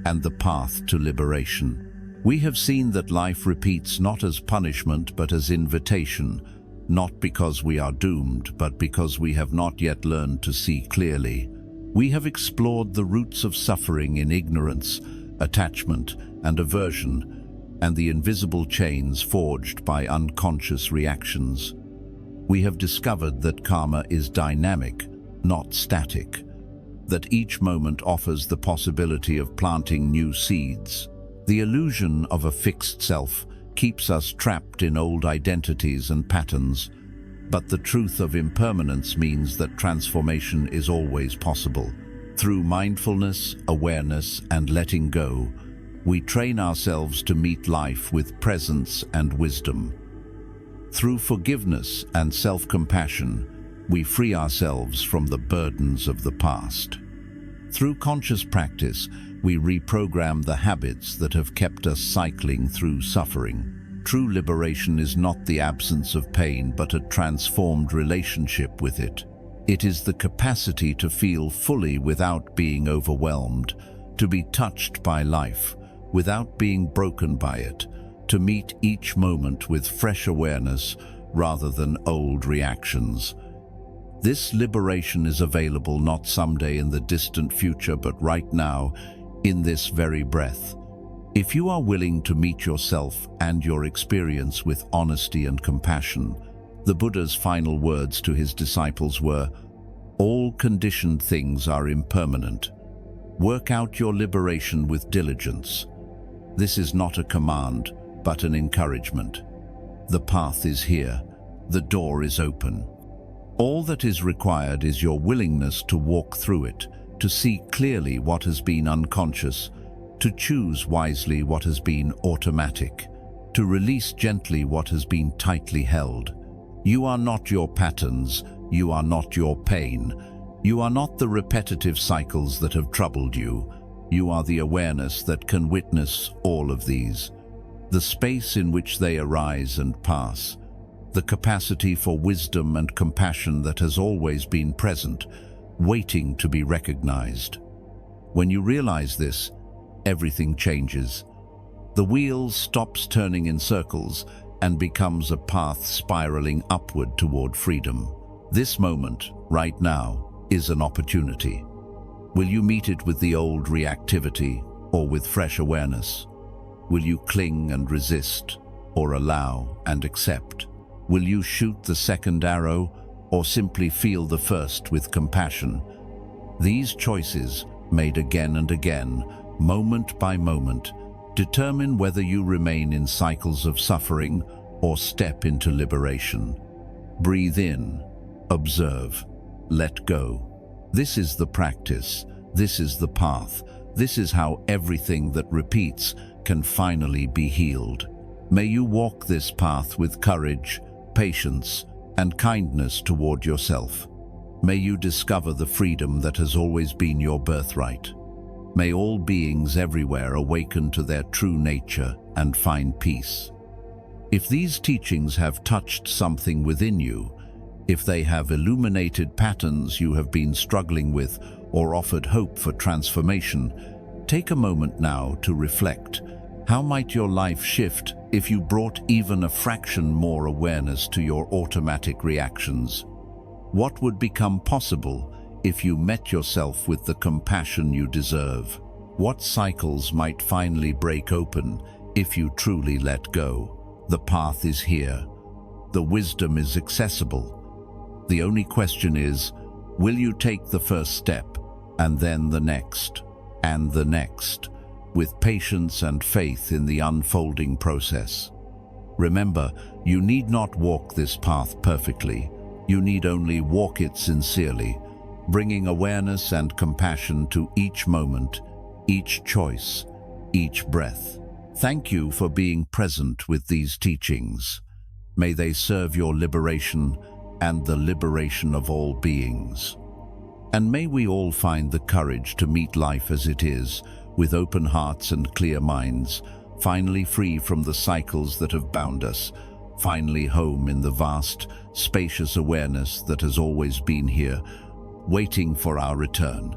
[SPEAKER 1] and the path to liberation. We have seen that life repeats not as punishment but as invitation, not because we are doomed, but because we have not yet learned to see clearly. We have explored the roots of suffering in ignorance, attachment, and aversion, and the invisible chains forged by unconscious reactions. We have discovered that karma is dynamic, not static, that each moment offers the possibility of planting new seeds. The illusion of a fixed self keeps us trapped in old identities and patterns, but the truth of impermanence means that transformation is always possible. Through mindfulness, awareness, and letting go, we train ourselves to meet life with presence and wisdom. Through forgiveness and self-compassion, we free ourselves from the burdens of the past. Through conscious practice, we reprogram the habits that have kept us cycling through suffering. True liberation is not the absence of pain, but a transformed relationship with it. It is the capacity to feel fully without being overwhelmed, to be touched by life without being broken by it, to meet each moment with fresh awareness rather than old reactions. This liberation is available not someday in the distant future, but right now, in this very breath. If you are willing to meet yourself and your experience with honesty and compassion, the Buddha's final words to his disciples were, "All conditioned things are impermanent. Work out your liberation with diligence." This is not a command, but an encouragement. The path is here. The door is open. All that is required is your willingness to walk through it, to see clearly what has been unconscious, to choose wisely what has been automatic, to release gently what has been tightly held. You are not your patterns. You are not your pain. You are not the repetitive cycles that have troubled you. You are the awareness that can witness all of these. The space in which they arise and pass, the capacity for wisdom and compassion that has always been present, waiting to be recognized. When you realize this, everything changes. The wheel stops turning in circles and becomes a path spiraling upward toward freedom. This moment, right now, is an opportunity. Will you meet it with the old reactivity or with fresh awareness? Will you cling and resist or allow and accept? Will you shoot the second arrow or simply feel the first with compassion? These choices, made again and again, moment by moment, determine whether you remain in cycles of suffering or step into liberation. Breathe in, observe, let go. This is the practice, this is the path, this is how everything that repeats can finally be healed. May you walk this path with courage, patience, and kindness toward yourself. May you discover the freedom that has always been your birthright. May all beings everywhere awaken to their true nature and find peace. If these teachings have touched something within you, if they have illuminated patterns you have been struggling with or offered hope for transformation, take a moment now to reflect. How might your life shift if you brought even a fraction more awareness to your automatic reactions? What would become possible if you met yourself with the compassion you deserve? What cycles might finally break open if you truly let go? The path is here. The wisdom is accessible. The only question is, will you take the first step, and then the next, and the next, with patience and faith in the unfolding process? Remember, you need not walk this path perfectly. You need only walk it sincerely, bringing awareness and compassion to each moment, each choice, each breath. Thank you for being present with these teachings. May they serve your liberation and the liberation of all beings. And may we all find the courage to meet life as it is, with open hearts and clear minds, finally free from the cycles that have bound us, finally home in the vast, spacious awareness that has always been here, waiting for our return.